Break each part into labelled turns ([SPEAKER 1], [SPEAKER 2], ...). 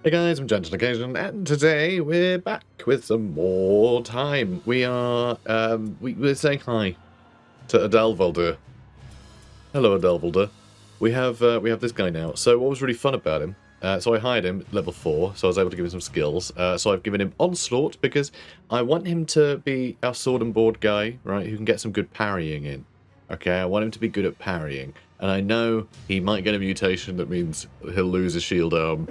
[SPEAKER 1] Hey guys, I'm Gentle Occasion, and today we're back with some more time. We're saying hi to Adelvolder. Hello, Adelvolder. We have this guy now. So what was really fun about him? So I hired him level 4, so I was able to give him some skills. So I've given him Onslaught because I want him to be our sword and board guy, right? Who can get some good parrying in. Okay, I want him to be good at parrying, and I know he might get a mutation that means he'll lose his shield arm.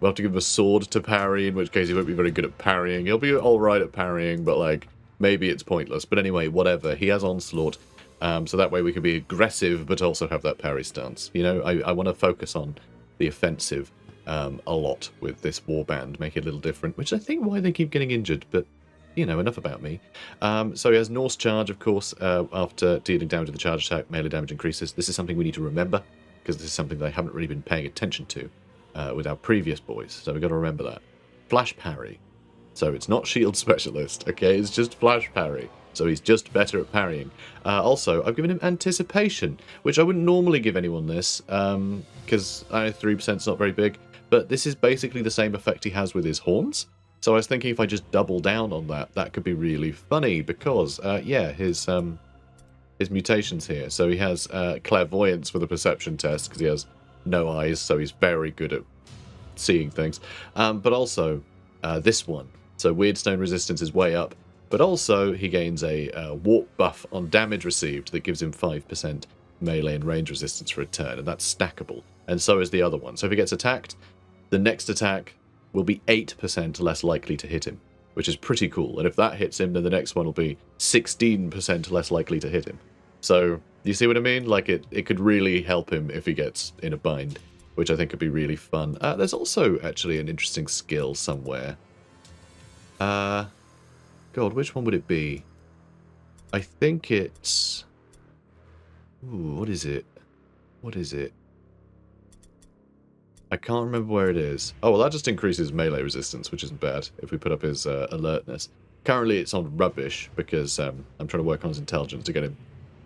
[SPEAKER 1] We'll have to give him a sword to parry, in which case he won't be very good at parrying. He'll be alright at parrying, but, like, maybe it's pointless. But anyway, whatever. He has Onslaught, so that way we can be aggressive, but also have that parry stance. You know, I want to focus on the offensive a lot with this Warband, make it a little different, which I think why they keep getting injured, but, you know, enough about me. So he has Norse Charge, of course, after dealing damage with the charge attack, melee damage increases. This is something we need to remember, because this is something that I haven't really been paying attention to. With our previous boys, so we've got to remember that. Flash parry. So it's not shield specialist, okay? It's just flash parry. So he's just better at parrying. Also, I've given him anticipation, which I wouldn't normally give anyone this, because 3% is not very big, but this is basically the same effect he has with his horns. So I was thinking if I just double down on that, that could be really funny, because, yeah, his mutations here. So he has clairvoyance for the perception test, because he has no eyes, so he's very good at seeing things. But also, this one. So Weird Stone resistance is way up, but also he gains a warp buff on damage received that gives him 5% melee and range resistance for a turn, and that's stackable. And so is the other one. So if he gets attacked, the next attack will be 8% less likely to hit him, which is pretty cool. And if that hits him, then the next one will be 16% less likely to hit him. So, you see what I mean? Like, it could really help him if he gets in a bind, which I think could be really fun. There's also, actually, an interesting skill somewhere. God, which one would it be? I think it's... Ooh, what is it? What is it? I can't remember where it is. Oh, well, that just increases melee resistance, which isn't bad, if we put up his alertness. Currently, it's on rubbish, because I'm trying to work on his intelligence to get him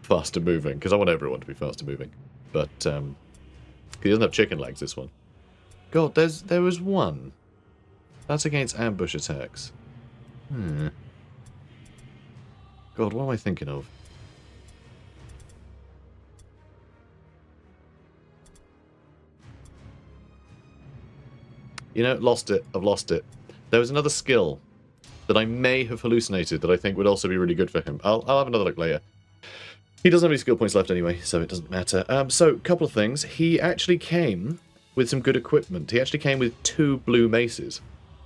[SPEAKER 1] faster moving, because I want everyone to be faster moving. But he doesn't have chicken legs, this one. God, there was one. That's against ambush attacks. God, what am I thinking of? You know, lost it. I've lost it. There was another skill that I may have hallucinated that I think would also be really good for him. I'll have another look later. He doesn't have any skill points left anyway, so it doesn't matter. So, a couple of things. He actually came with some good equipment. He actually came with 2 blue maces,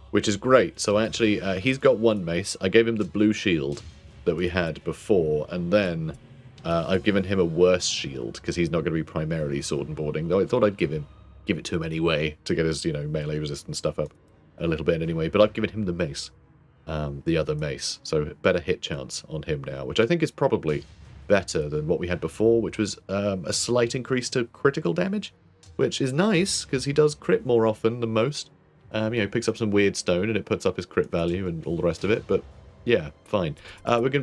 [SPEAKER 1] which is great. So actually, he's got 1 mace. I gave him the blue shield that we had before, and then I've given him a worse shield, because he's not going to be primarily sword and boarding, though I thought I'd give it to him anyway, to get his, you know, melee resistance stuff up a little bit anyway. But I've given him the mace, the other mace, so better hit chance on him now, which I think is probably better than what we had before, which was a slight increase to critical damage, which is nice because he does crit more often than most. You know, he picks up some weird stone and it puts up his crit value and all the rest of it, but yeah, fine.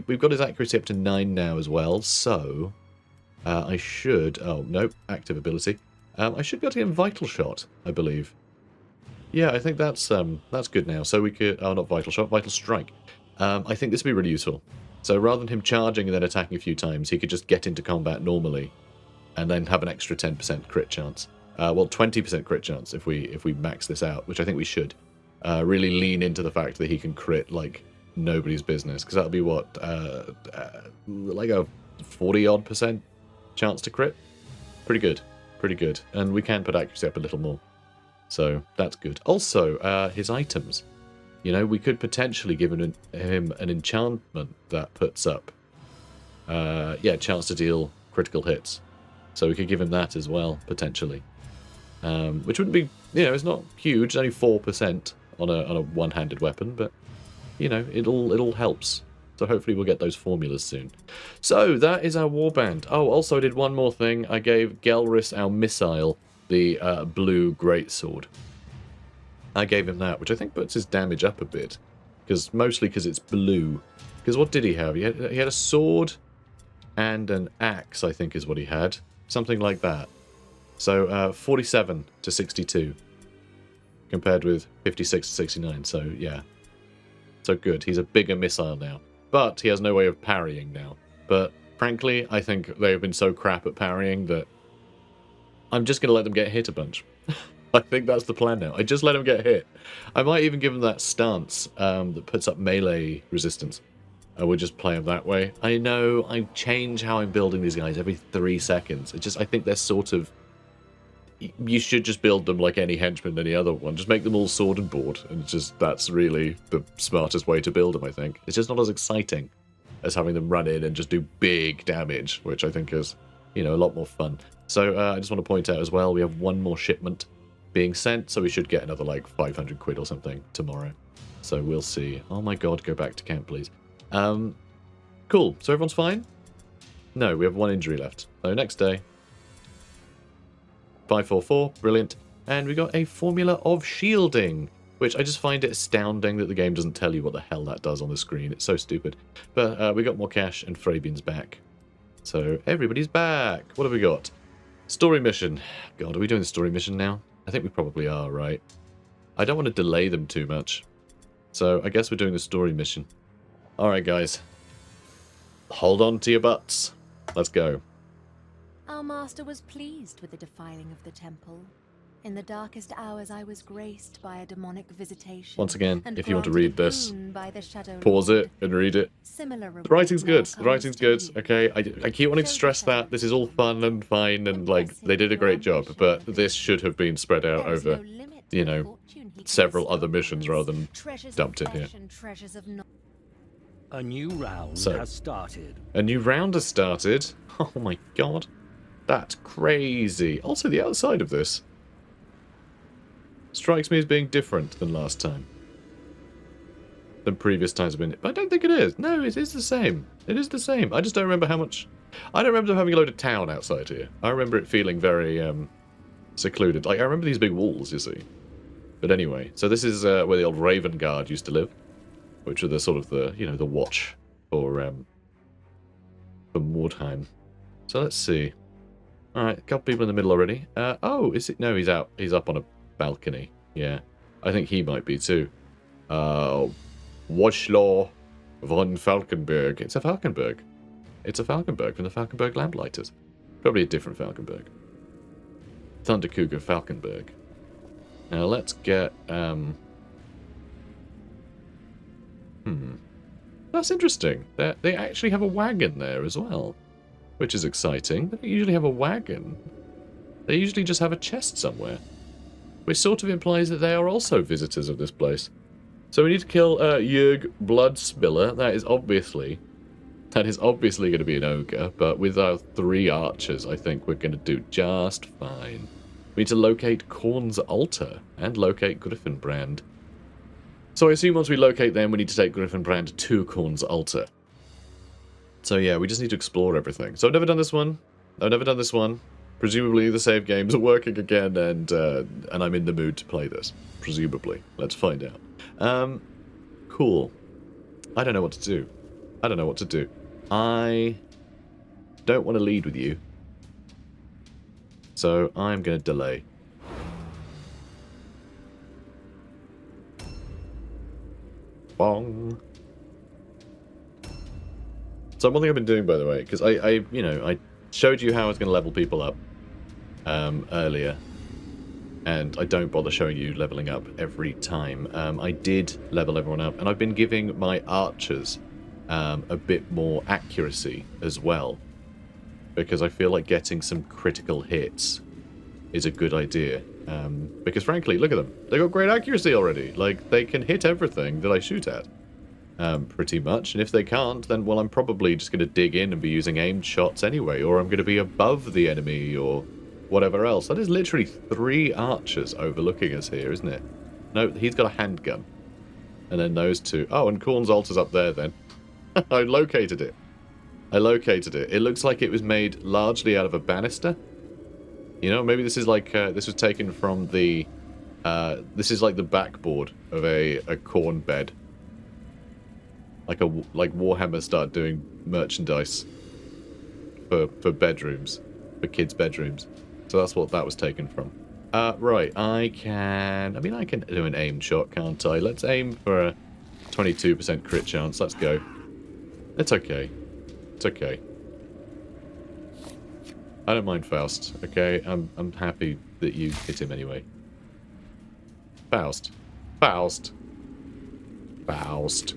[SPEAKER 1] We've got his accuracy up to 9 now as well, so I should... Oh, no, active ability. I should be able to get him Vital Shot, I believe. Yeah, I think that's good now. So we could... Oh, not Vital Shot, Vital Strike. I think this would be really useful. So rather than him charging and then attacking a few times, he could just get into combat normally and then have an extra 10% crit chance. Well, 20% crit chance if we max this out, which I think we should. Really lean into the fact that he can crit like nobody's business, because that'll be what, like a 40-odd% chance to crit? Pretty good, pretty good. And we can put accuracy up a little more. So that's good. Also, his items. You know, we could potentially give him an enchantment that puts up, yeah, chance to deal critical hits. So we could give him that as well, potentially. Which wouldn't be, you know, it's not huge, it's only 4% on a one-handed weapon, but, you know, it'll helps. So hopefully we'll get those formulas soon. So that is our warband. Oh, also I did one more thing. I gave Gelris, our missile, the blue greatsword. I gave him that, which I think puts his damage up a bit, mostly because it's blue. Because what did he have? He had a sword and an axe, I think is what he had. Something like that. So 47 to 62. compared with 56 to 69. So, yeah. So good. He's a bigger missile now. But he has no way of parrying now. But, frankly, I think they have been so crap at parrying that I'm just going to let them get hit a bunch. I think that's the plan now. I just let them get hit. I might even give them that stance that puts up melee resistance. I would just play them that way. I know I change how I'm building these guys every 3 seconds. I think they're sort of... You should just build them like any henchman, any other one. Just make them all sword and board. And that's really the smartest way to build them, I think. It's just not as exciting as having them run in and just do big damage, which I think is, a lot more fun. So I just want to point out as well, we have one more shipment being sent, so we should get another like 500 quid or something tomorrow. So we'll see. Oh my god, go back to camp, please. Cool. So everyone's fine? No, we have 1 injury left. So next day. 544, brilliant. And we got a formula of shielding, which I just find it astounding that the game doesn't tell you what the hell that does on the screen. It's so stupid. But we got more cash and Fabian's back. So everybody's back. What have we got? Story mission. God, are we doing the story mission now? I think we probably are, right? I don't want to delay them too much. So I guess we're doing the story mission. Alright, guys. Hold on to your butts. Let's go.
[SPEAKER 2] Our master was pleased with the defiling of the temple. In the darkest hours I was graced by a demonic visitation.
[SPEAKER 1] Once again,
[SPEAKER 2] and
[SPEAKER 1] if you want to
[SPEAKER 2] granted
[SPEAKER 1] read this,
[SPEAKER 2] by the Shadow
[SPEAKER 1] pause
[SPEAKER 2] Lord.
[SPEAKER 1] it and read it.
[SPEAKER 2] Similar
[SPEAKER 1] The writing's good. The
[SPEAKER 2] comes
[SPEAKER 1] writing's
[SPEAKER 2] to
[SPEAKER 1] good.
[SPEAKER 2] you.
[SPEAKER 1] Okay, I keep wanting to stress that. This is all fun and fine and, like, they did a great job. But this should have been spread out
[SPEAKER 2] There is
[SPEAKER 1] over,
[SPEAKER 2] no limit to the fortune he can
[SPEAKER 1] several
[SPEAKER 2] bestow
[SPEAKER 1] other missions
[SPEAKER 2] on us.
[SPEAKER 1] rather than
[SPEAKER 2] Treasures
[SPEAKER 1] dumped
[SPEAKER 2] of
[SPEAKER 1] in here.
[SPEAKER 2] flesh and treasures of knowledge.
[SPEAKER 3] A new round
[SPEAKER 1] So.
[SPEAKER 3] has started.
[SPEAKER 1] A new round has started. Oh my god. That's crazy. Also, the outside of this strikes me as being different than last time. Than previous times have been. But I don't think it is. No, it is the same. It is the same. I just don't remember how much... I don't remember having a load of town outside here. I remember it feeling very secluded. Like, I remember these big walls, you see. But anyway, so this is where the old Raven Guard used to live. Which are the sort of the, the watch for Mordheim. So let's see. Alright, a couple people in the middle already. Oh, is it? No, he's out. He's up on a balcony. Yeah. I think he might be too. Watchlaw von Falkenberg. It's a Falkenberg. It's a Falkenberg from the Falkenberg Lamplighters. Probably a different Falkenberg. Thundercougar Falkenberg. Now let's get... That's interesting. They actually have a wagon there as well. Which is exciting. They don't usually have a wagon. They usually just have a chest somewhere. Which sort of implies that they are also visitors of this place. So we need to kill Jörg Bloodspiller. That is obviously going to be an ogre. But with our 3 archers, I think we're going to do just fine. We need to locate Korn's altar and locate Griffenbrand. So I assume once we locate them, we need to take Griffenbrand to Korn's altar. So yeah, we just need to explore everything. So I've never done this one. Presumably the save games are working again, and I'm in the mood to play this. Presumably. Let's find out. Cool. I don't know what to do. I don't want to lead with you. So I'm going to delay. Bong. So one thing I've been doing, by the way, because I showed you how I was going to level people up earlier, and I don't bother showing you leveling up every time. I did level everyone up, and I've been giving my archers a bit more accuracy as well, because I feel like getting some critical hits is a good idea. Because frankly, look at them. They got great accuracy already. Like, they can hit everything that I shoot at. Pretty much. And if they can't, then, well, I'm probably just going to dig in and be using aimed shots anyway. Or I'm going to be above the enemy or whatever else. That is literally 3 archers overlooking us here, isn't it? No, he's got a handgun. And then those 2. Oh, and Korn's altar's up there then. I located it. It looks like it was made largely out of a banister. You know, maybe this is like, this was taken from the, this is like the backboard of a corn bed. Like Warhammer start doing merchandise for bedrooms, for kids' bedrooms. So that's what that was taken from. Right, I can... I mean, I can do an aimed shot, can't I? Let's aim for a 22% crit chance. Let's go. It's okay. It's okay. I don't mind Faust, okay? I'm happy that you hit him anyway. Faust. Faust. Faust.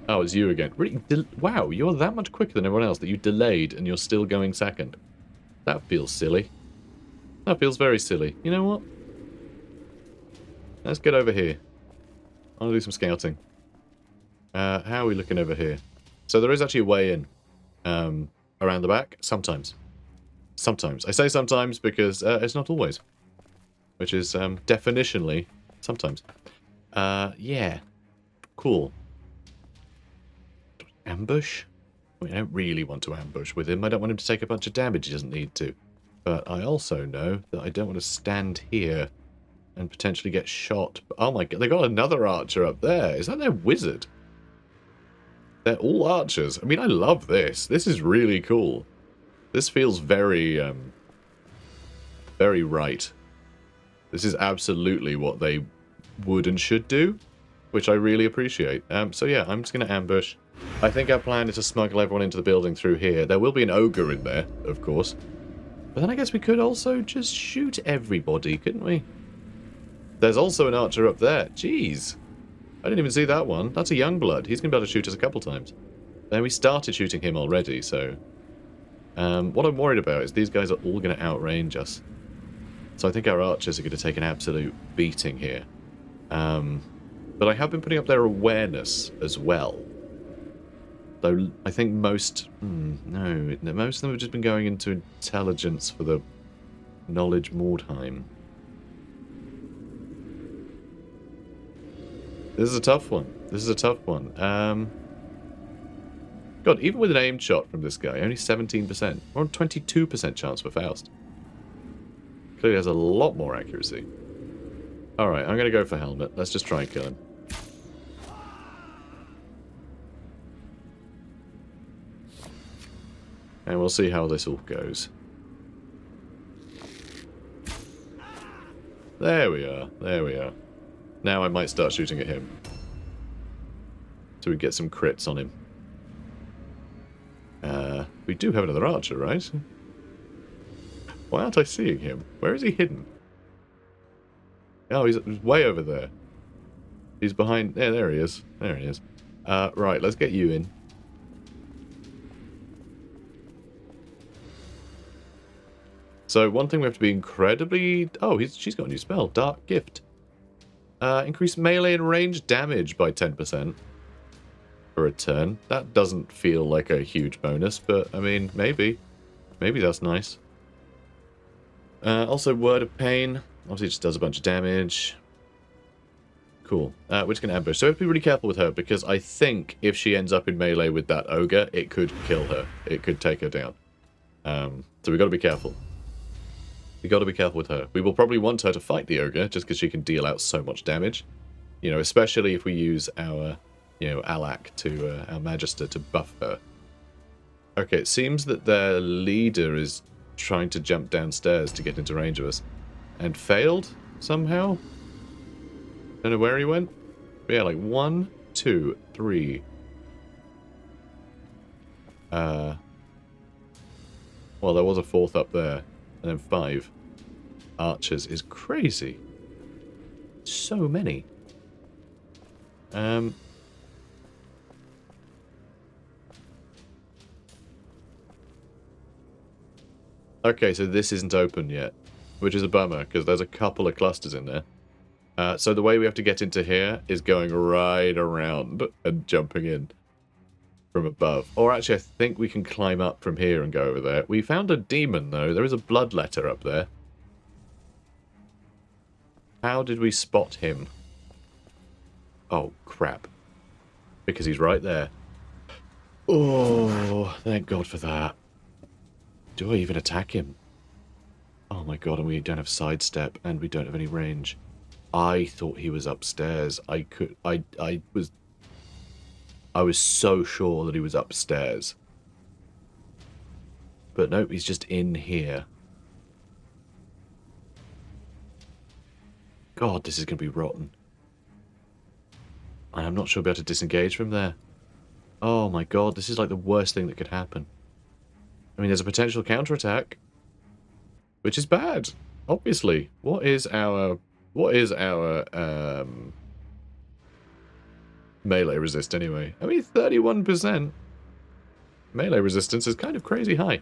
[SPEAKER 1] Oh, it's you again. Really? Wow, you're that much quicker than everyone else that you delayed and you're still going second. That feels silly. That feels very silly. You know what? Let's get over here. I want to do some scouting. How are we looking over here? So there is actually a way in around the back. Sometimes. Sometimes. I say sometimes because it's not always. Which is definitionally sometimes. Yeah. Cool. Ambush? I don't really want to ambush with him. I don't want him to take a bunch of damage he doesn't need to. But I also know that I don't want to stand here and potentially get shot. Oh my god, they got another archer up there. Is that their wizard? They're all archers. I mean, I love this. This is really cool. This feels very, very right. This is absolutely what they would and should do, which I really appreciate. So yeah, I'm just going to ambush. I think our plan is to smuggle everyone into the building through here. There will be an ogre in there, of course. But then I guess we could also just shoot everybody, couldn't we? There's also an archer up there. Jeez. I didn't even see that one. That's a young blood. He's going to be able to shoot us a couple times. Then we started shooting him already, so... what I'm worried about is these guys are all going to outrange us. So I think our archers are going to take an absolute beating here. But I have been putting up their awareness as well. Though I think most... no, most of them have just been going into intelligence for the knowledge Mordheim. This is a tough one. This is a tough one. God, even with an aimed shot from this guy, only 17%. We're on 22% chance for Faust. Clearly has a lot more accuracy. Alright, I'm going to go for Helmet. Let's just try and kill him. And we'll see how this all goes. There we are. There we are. Now I might start shooting at him. So we get some crits on him. We do have another archer, right? Why aren't I seeing him? Where is he hidden? Oh, he's way over there. He's behind... Yeah, there he is. There he is. Right, let's get you in. So one thing we have to be incredibly... Oh, she's got a new spell. Dark Gift. Increase melee and range damage by 10% for a turn. That doesn't feel like a huge bonus, but I mean, maybe. Maybe that's nice. Also, Word of Pain. Obviously, it just does a bunch of damage. Cool. We're just going to ambush. So we have to be really careful with her, because I think if she ends up in melee with that ogre, it could kill her. It could take her down. So we've got to be careful. We've got to be careful with her. We will probably want her to fight the ogre, just because she can deal out so much damage. You know, especially if we use our, you know, Alak to, our Magister to buff her. Okay, it seems that their leader is trying to jump downstairs to get into range of us. And failed, somehow? Don't know where he went. But yeah, like 1, 2, 3. Well, there was a fourth up there. And then 5. Archers is crazy. So many. Okay, so this isn't open yet. Which is a bummer, because there's a couple of clusters in there. So the way we have to get into here is going right around and jumping in from above. Or actually, I think we can climb up from here and go over there. We found a demon, though. There is a bloodletter up there. How did we spot him? Oh, crap. Because he's right there. Oh, thank God for that. Do I even attack him? Oh my god, and we don't have sidestep, and we don't have any range. I thought he was upstairs. I was so sure that he was upstairs. But nope, he's just in here. God, this is going to be rotten. And I'm not sure I'll be able to disengage from there. Oh my god, this is like the worst thing that could happen. I mean, there's a potential counterattack, which is bad, obviously. What is our melee resist anyway? I mean, 31%. Melee resistance is kind of crazy high.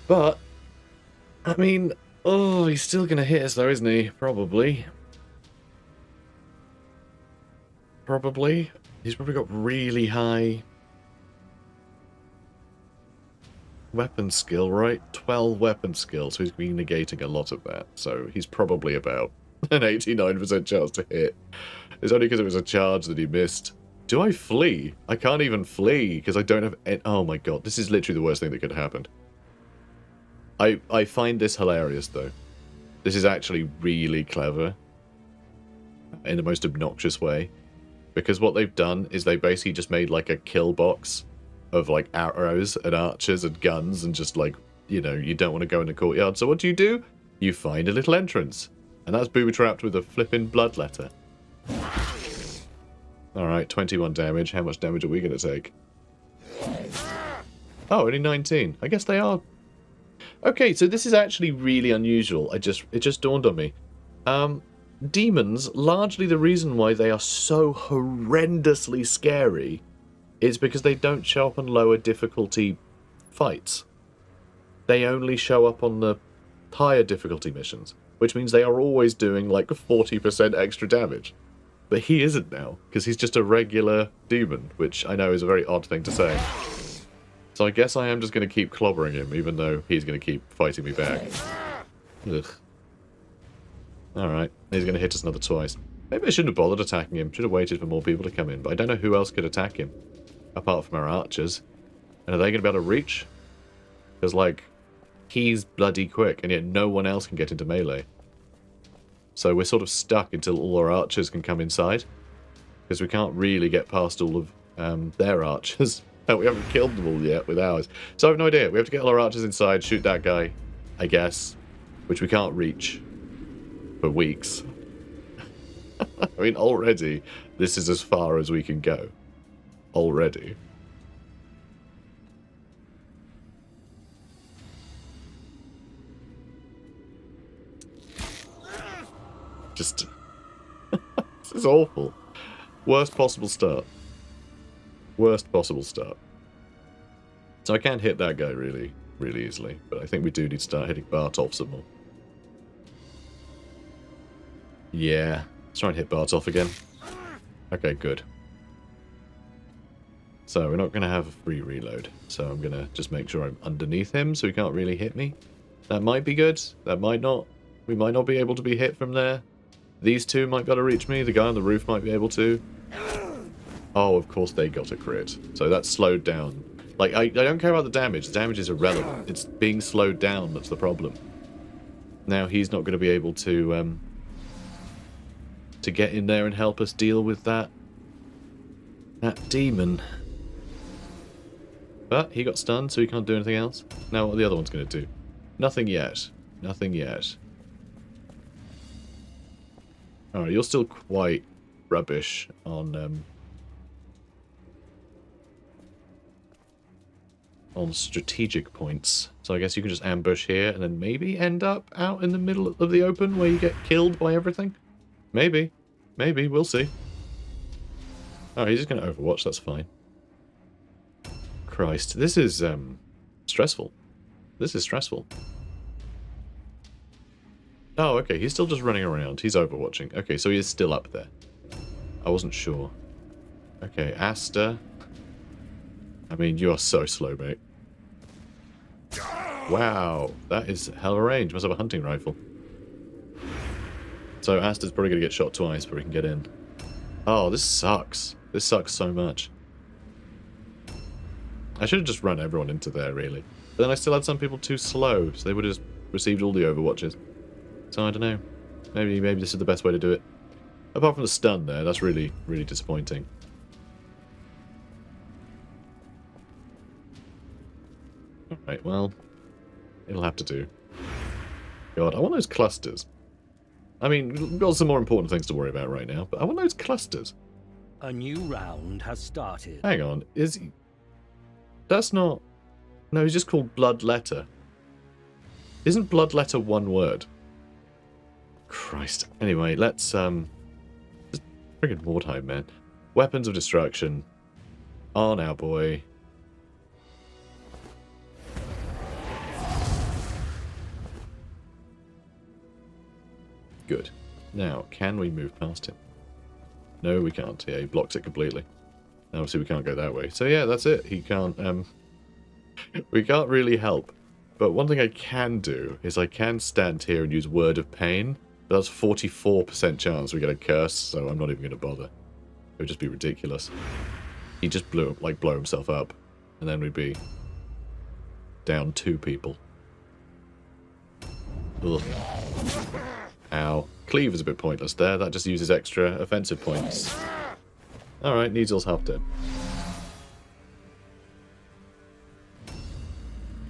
[SPEAKER 1] But, I mean, oh, he's still going to hit us though, isn't he? Probably. Probably. He's probably got really high weapon skill, right? 12 weapon skill, so he's been negating a lot of that. So he's probably about an 89% chance to hit. It's only because it was a charge that he missed. Do I flee? I can't even flee because I don't have any... Oh my god, this is literally the worst thing that could have happened. I find this hilarious, though. This is actually really clever. In the most obnoxious way. Because what they've done is they basically just made like a kill box of like arrows and archers and guns and just like, you know, you don't want to go in the courtyard. So what do? You find a little entrance. And that's booby-trapped with a flipping bloodletter. Alright, 21 damage. How much damage are we going to take? Oh, only 19. I guess they are... Okay, so this is actually really unusual. It just dawned on me. Demons, largely the reason why they are so horrendously scary is because they don't show up on lower difficulty fights. They only show up on the higher difficulty missions, which means they are always doing like 40% extra damage. But he isn't now, because he's just a regular demon, which I know is a very odd thing to say. So I guess I am just going to keep clobbering him, even though he's going to keep fighting me back. Ugh. Alright, he's going to hit us another twice. Maybe I shouldn't have bothered attacking him. Should have waited for more people to come in, but I don't know who else could attack him. Apart from our archers. And are they going to be able to reach? Because, like, he's bloody quick, and yet no one else can get into melee. So we're sort of stuck until all our archers can come inside. Because we can't really get past all of their archers. We haven't killed them all yet with ours. So I have no idea. We have to get all our archers inside, shoot that guy, I guess. Which we can't reach for weeks. I mean, already, this is as far as we can go. Already. Just... This is awful. Worst possible start. Worst possible start. So I can't hit that guy really easily, but I think we do need to start hitting Bartov some more. Yeah, let's try and hit Bartov again. Okay, good. So we're not going to have a free reload, so I'm going to just make sure I'm underneath him so he can't really hit me. That might be good, that might not. We might not be able to be hit from there. These two might be able to reach me, the guy on the roof might be able to. Oh, of course they got a crit. So that's slowed down. Like, I don't care about the damage. The damage is irrelevant. It's being slowed down that's the problem. Now he's not going to be able to get in there and help us deal with that demon. But he got stunned, so he can't do anything else. Now what are the other ones going to do? Nothing yet. Nothing yet. Alright, you're still quite rubbish on strategic points. So I guess you can just ambush here and then maybe end up out in the middle of the open where you get killed by everything. Maybe. Maybe. We'll see. Oh, he's just going to overwatch. That's fine. Christ. This is stressful. This is stressful. Oh, okay. He's still just running around. He's overwatching. Okay, so he is still up there. I wasn't sure. Okay, Asta. I mean, you are so slow, mate. Wow, that is hell of a range. Must have a hunting rifle. So Asta's probably going to get shot twice before he can get in. Oh, this sucks. This sucks so much. I should have just run everyone into there, really. But then I still had some people too slow, so they would have received all the overwatches. So I don't know. Maybe this is the best way to do it. Apart from the stun there, that's really disappointing. Right, well, it'll have to do. God, I want those clusters. I mean, we've got some more important things to worry about right now, but I want those clusters.
[SPEAKER 3] A new round has started.
[SPEAKER 1] Hang on, is he... That's not... No, he's just called Bloodletter. Isn't Bloodletter one word? Christ. Anyway, let's, just friggin' Mordheim, man. Weapons of destruction. On our boy. Good. Now, can we move past him? No, we can't. Yeah, he blocks it completely. Obviously, we can't go that way. So yeah, that's it. He can't, we can't really help. But one thing I can do is I can stand here and use Word of Pain. But that's 44% chance we get a curse, so I'm not even going to bother. It would just be ridiculous. He just blow himself up. And then we'd be down 2 people. Ugh. Ow. Cleave is a bit pointless there. That just uses extra offensive points. Alright, Needle's half dead.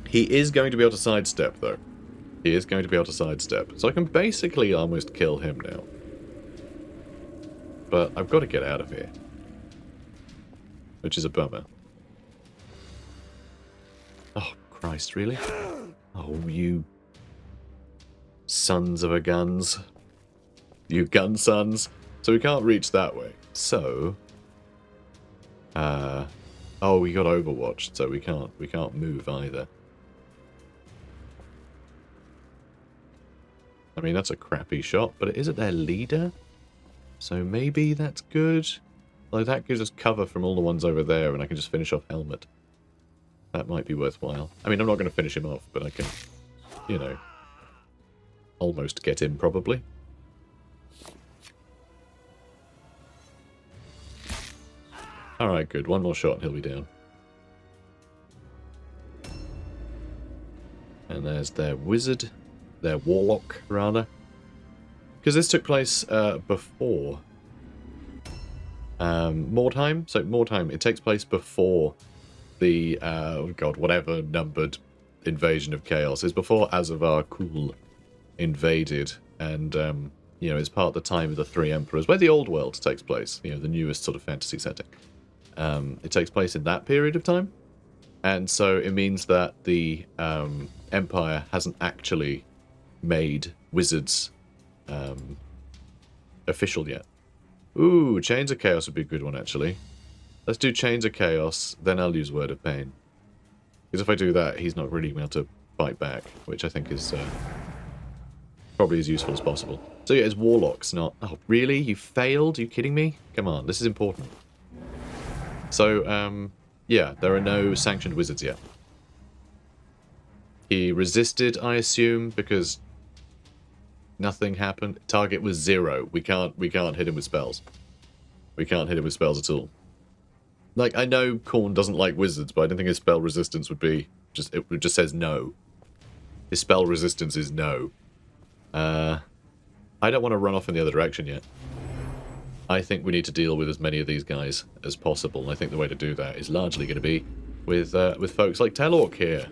[SPEAKER 1] He is going to be able to sidestep, though. He is going to be able to sidestep. So I can basically almost kill him now. But I've got to get out of here. Which is a bummer. Oh, Christ, really? Oh, you... sons of a guns. You gun sons. So we can't reach that way. So... oh, we got overwatched, so we can't move either. I mean, that's a crappy shot, but it isn't their leader. So maybe that's good. Like, that gives us cover from all the ones over there, and I can just finish off Helmet. That might be worthwhile. I mean, I'm not going to finish him off, but I can, you know, almost get him, probably. Alright, good. One more shot and he'll be down. And there's their wizard. Their warlock, rather. Because this took place before Mordheim. So Mordheim, it takes place before the, oh god, whatever numbered invasion of chaos. It's before Azavar Kul invaded. And, you know, it's part of the time of the 3 emperors, where the old world takes place. You know, the newest sort of fantasy setting. It takes place in that period of time. And so it means that the Empire hasn't actually made wizards official yet. Ooh, Chains of Chaos would be a good one, actually. Let's do Chains of Chaos, then I'll use Word of Pain. Because if I do that, he's not really able to fight back, which I think is probably as useful as possible. So yeah, it's Warlocks, not... Oh, really? You failed? Are you kidding me? Come on, this is important. So, yeah, there are no sanctioned wizards yet. He resisted, I assume, because nothing happened. Target was 0. We can't hit him with spells. We can't hit him with spells at all. Like, I know Khorne doesn't like wizards, but I don't think his spell resistance would be just... It just says no. His spell resistance is no. I don't want to run off in the other direction yet. I think we need to deal with as many of these guys as possible, and I think the way to do that is largely going to be with folks like Telork here.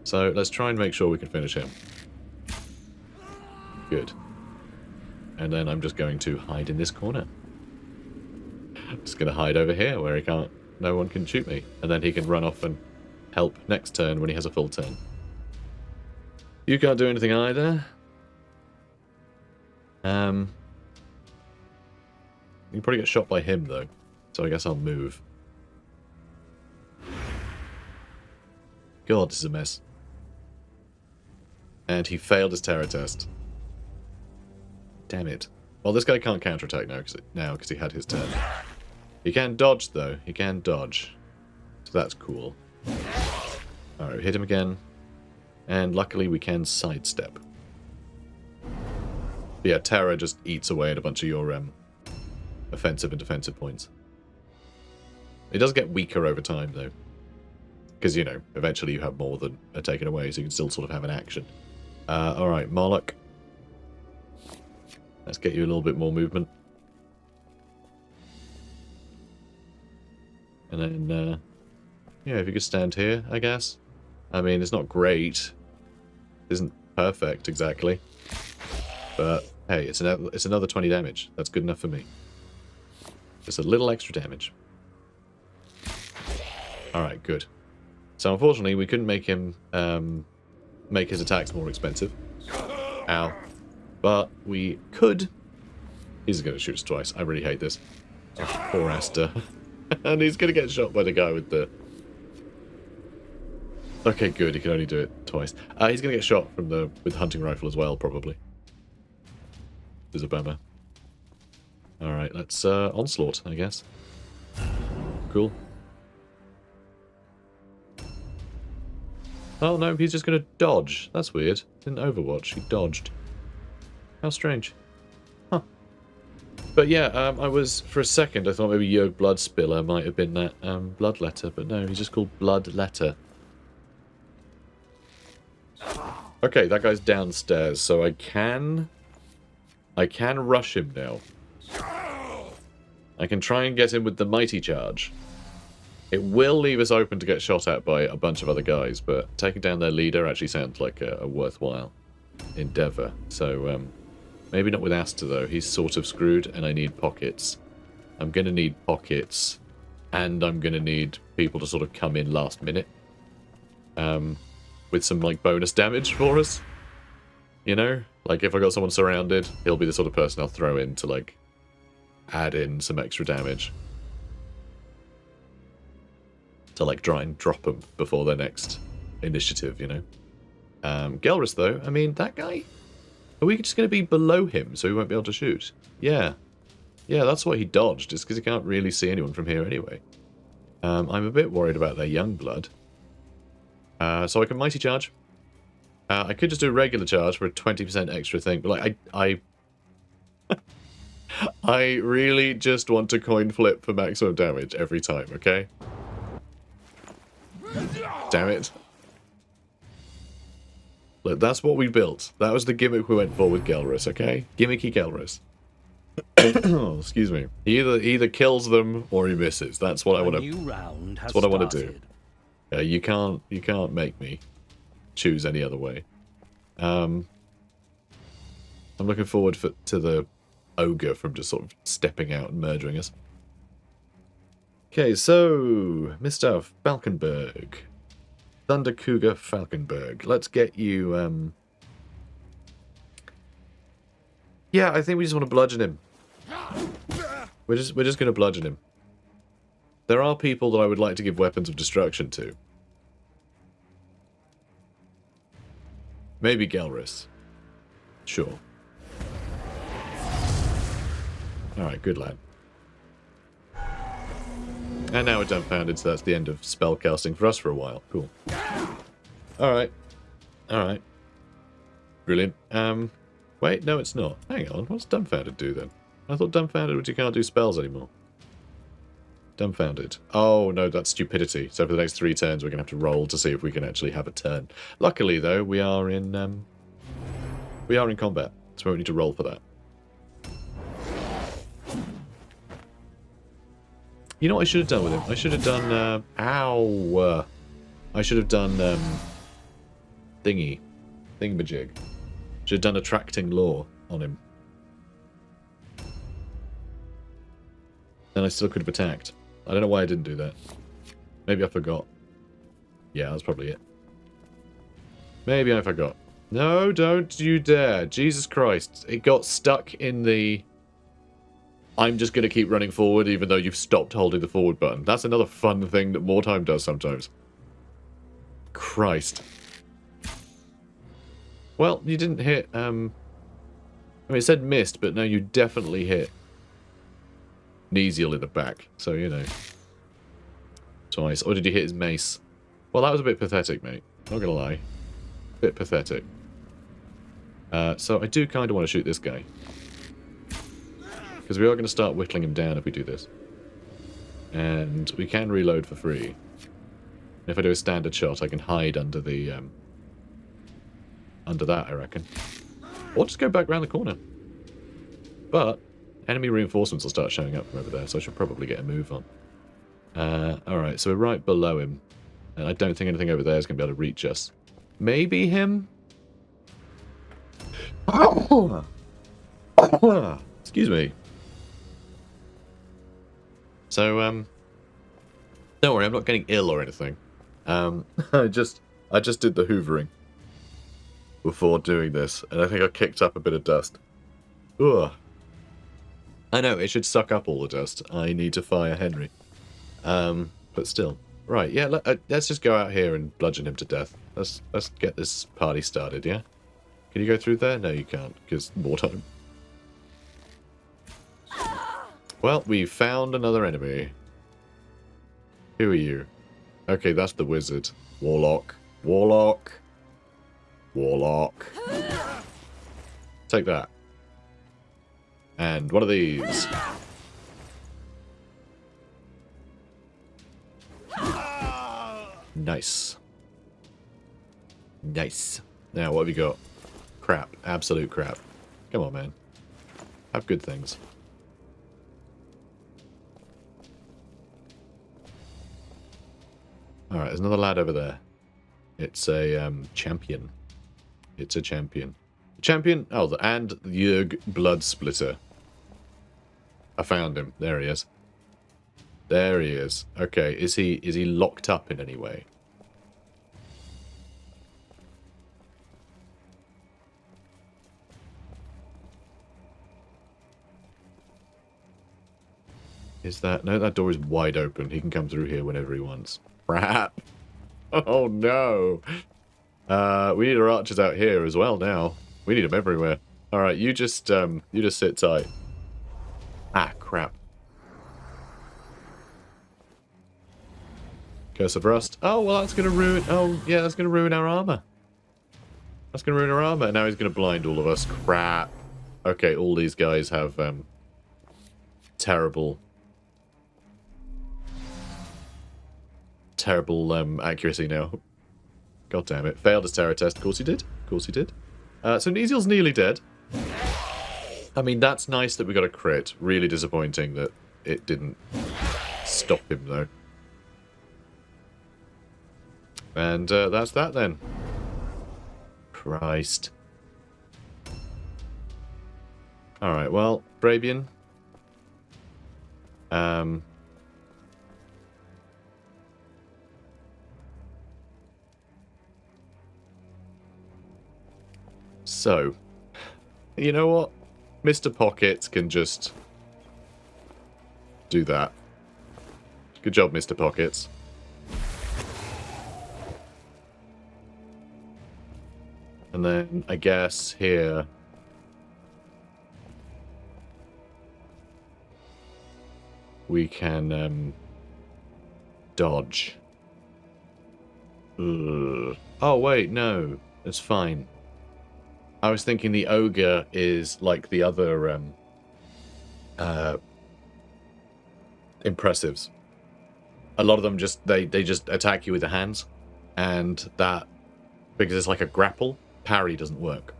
[SPEAKER 1] So let's try and make sure we can finish him. Good. And then I'm just going to hide in this corner. Just going to hide over here where no one can shoot me. And then he can run off and help next turn when he has a full turn. You can't do anything either. You can probably get shot by him, though. So I guess I'll move. God, this is a mess. And he failed his terror test. Damn it. Well, this guy can't counterattack now because he had his turn. He can dodge, though. He can dodge. So that's cool. Alright, hit him again. And luckily we can sidestep. But yeah, terror just eats away at a bunch of your offensive and defensive points. It does get weaker over time, though. Because, you know, eventually you have more than are taken away, so you can still sort of have an action. Alright, Moloch. Let's get you a little bit more movement. And then, Yeah, if you could stand here, I guess. I mean, it's not great. It isn't perfect, exactly. But, hey, it's another 20 damage. That's good enough for me. Just a little extra damage. Alright, good. So, unfortunately, we couldn't make him make his attacks more expensive. Ow. But we could... He's going to shoot us twice. I really hate this. Oh, poor Aster. And he's going to get shot by the guy with the... Okay, good. He can only do it twice. He's going to get shot from the with hunting rifle as well, probably. There's a bummer. Alright, let's onslaught, I guess. Cool. Oh no, he's just going to dodge. That's weird. In Overwatch, he dodged. How strange. Huh. But yeah, I was, for a second, I thought maybe Jörg Bloodspiller might have been that Bloodletter, but no, he's just called Bloodletter. Okay, that guy's downstairs, so I can rush him now. I can try and get him with the Mighty Charge. It will leave us open to get shot at by a bunch of other guys, but taking down their leader actually sounds like a worthwhile endeavour. So, maybe not with Aster, though. He's sort of screwed, and I need pockets. I'm going to need pockets, and I'm going to need people to sort of come in last minute. With some, like, bonus damage for us. You know? Like, if I got someone surrounded, he'll be the sort of person I'll throw in to, like, add in some extra damage. To, like, try and drop them before their next initiative, you know? Gelrus, though, I mean, that guy... Are we just going to be below him so he won't be able to shoot? Yeah. Yeah, that's why he dodged, is because he can't really see anyone from here anyway. I'm a bit worried about their young blood. So I can Mighty Charge. I could just do a regular charge for a 20% extra thing, but like I really just want to coin flip for maximum damage every time, okay? Damn it. Look, that's what we built. That was the gimmick we went for with Gelrus, okay? Gimmicky Gelrus. Oh, excuse me. He either kills them or he misses. That's what I want to. That's what I want to do. You can't make me choose any other way. I'm looking forward to the ogre from just sort of stepping out and murdering us. Okay, so Mr. Falkenberg, Thunder Cougar Falkenberg. Let's get you. Yeah, I think we just want to bludgeon him. We're just going to bludgeon him. There are people that I would like to give weapons of destruction to. Maybe Gelrus. Sure. Alright, good lad. And now we're dumbfounded, so that's the end of spellcasting for us for a while. Cool. Alright. Alright. Brilliant. Wait, no it's not. Hang on, what's dumbfounded do then? I thought dumbfounded was you can't do spells anymore. Dumbfounded. Oh, no, that's stupidity. So for the next 3 turns, we're going to have to roll to see if we can actually have a turn. Luckily, though, we are in combat, so we won't need to roll for that. You know what I should have done with him? I should have done, ow! I should have done, thingamajig. Should have done attracting law on him. Then I still could have attacked. I don't know why I didn't do that. Maybe I forgot. Yeah, that's probably it. Maybe I forgot. No, don't you dare. Jesus Christ. It got stuck in the... I'm just going to keep running forward even though you've stopped holding the forward button. That's another fun thing that Mordheim does sometimes. Christ. Well, you didn't hit... I mean, it said missed, but no, you definitely hit Nesiel in the back, so, you know. Twice. Or did you hit his mace? Well, that was a bit pathetic, mate. Not gonna lie. Bit pathetic. So I do kind of want to shoot this guy. Because we are going to start whittling him down if we do this. And we can reload for free. If I do a standard shot, I can hide under the... under that, I reckon. Or just go back around the corner. But... enemy reinforcements will start showing up from over there, so I should probably get a move on. Alright, so we're right below him. And I don't think anything over there is going to be able to reach us. Maybe him? Excuse me. So, don't worry, I'm not getting ill or anything. I just did the hoovering before doing this, and I think I kicked up a bit of dust. Ugh. I know, it should suck up all the dust. I need to fire Henry. But still. Right, yeah, let's just go out here and bludgeon him to death. Let's get this party started, yeah? Can you go through there? No, you can't, because Mordheim. Well, we found another enemy. Who are you? Okay, that's the wizard. Warlock. Warlock. Warlock. Take that. And one of these. Nice. Nice. Now, what have you got? Crap. Absolute crap. Come on, man. Have good things. Alright, there's another lad over there. It's a champion. It's a champion. Champion? Oh, and Jörg Bloodsplitter. I found him. There he is. There he is. Okay, is he locked up in any way? Is that... No, that door is wide open. He can come through here whenever he wants. Crap. Oh, no. We need our archers out here as well now. We need them everywhere. Alright, you just sit tight. Ah, crap. Curse of Rust. Oh, well, that's going to ruin... Oh, yeah, that's going to ruin our armor. That's going to ruin our armor. And now he's going to blind all of us. Crap. Okay, all these guys have terrible accuracy now. God damn it. Failed his terror test. Of course he did. Of course he did. So Neziel's nearly dead. I mean, that's nice that we got a crit. Really disappointing that it didn't stop him, though. And that's that, then. Christ. Alright, well, Brabian. So, you know what? Mr. Pockets can just do that. Good job, Mr. Pockets. And then, I guess, here... we can, dodge. Ugh. Oh, wait, no. It's fine. I was thinking the ogre is like the other, impressives. A lot of them just, they just attack you with the hands. And that, because it's like a grapple, parry doesn't work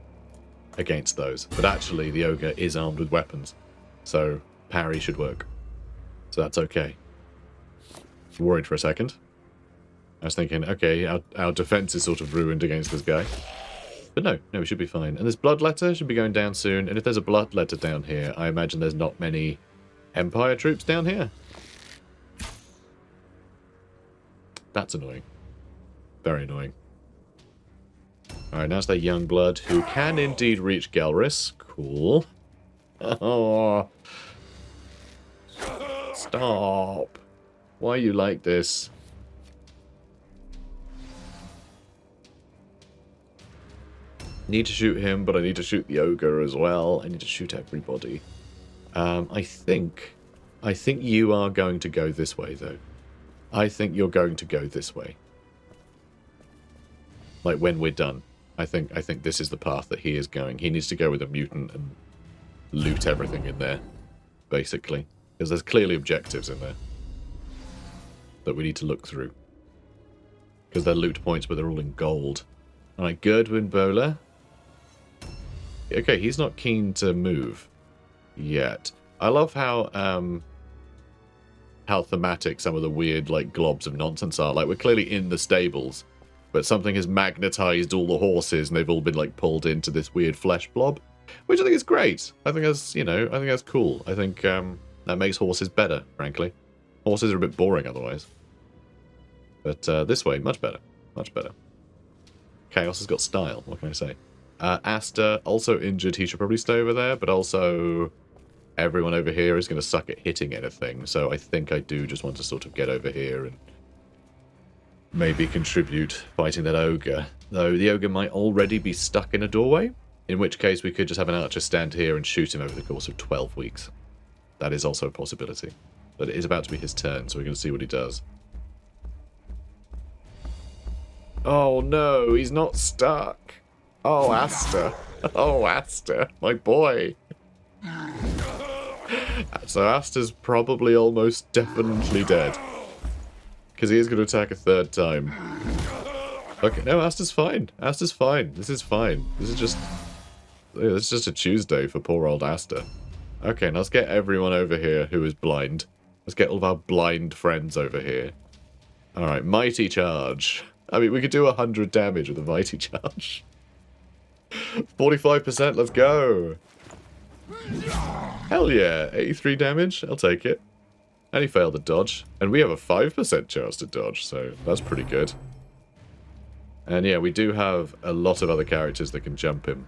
[SPEAKER 1] against those. But actually, the ogre is armed with weapons. So, parry should work. So that's okay. Worried for a second. I was thinking, okay, our defense is sort of ruined against this guy. But no, we should be fine. And this bloodletter should be going down soon. And if there's a bloodletter down here, I imagine there's not many Empire troops down here. That's annoying. Very annoying. Alright, now it's that young blood who can indeed reach Galris. Cool. Oh. Stop. Why are you like this? Need to shoot him, but I need to shoot the ogre as well. I need to shoot everybody. I think you are going to go this way, though. I think you're going to go this way. Like, when we're done. I think this is the path that he is going. He needs to go with a mutant and loot everything in there, basically. Because there's clearly objectives in there that we need to look through. Because they're loot points, but they're all in gold. Alright, Gerdwin Bowler. Okay, he's not keen to move yet. I love how how thematic some of the weird, like, globs of nonsense are. Like, we're clearly in the stables, but something has magnetized all the horses, and they've all been, like, pulled into this weird flesh blob, which I think is great. I think that's, you know, I think that's cool. I think that makes horses better, frankly. Horses are a bit boring otherwise. But this way, much better. Much better. Chaos has got style, what can I say? Asta, also injured, he should probably stay over there, but also everyone over here is going to suck at hitting anything, so I think I do just want to sort of get over here and maybe contribute fighting that ogre. Though the ogre might already be stuck in a doorway, in which case we could just have an archer stand here and shoot him over the course of 12 weeks. That is also a possibility. But it is about to be his turn, so we're going to see what he does. Oh no, he's not stuck. Oh, Asta. Oh, Asta, my boy. So Asta's probably almost definitely dead. Because he is going to attack a third time. Okay, no, Asta's fine. Asta's fine. This is fine. This is just a Tuesday for poor old Asta. Okay, now let's get everyone over here who is blind. Let's get all of our blind friends over here. Alright, mighty charge. I mean, we could do 100 damage with a mighty charge. 45%, let's go. Hell yeah, 83 damage, I'll take it. And he failed the dodge. And we have a 5% chance to dodge, so that's pretty good. And yeah, we do have a lot of other characters that can jump him.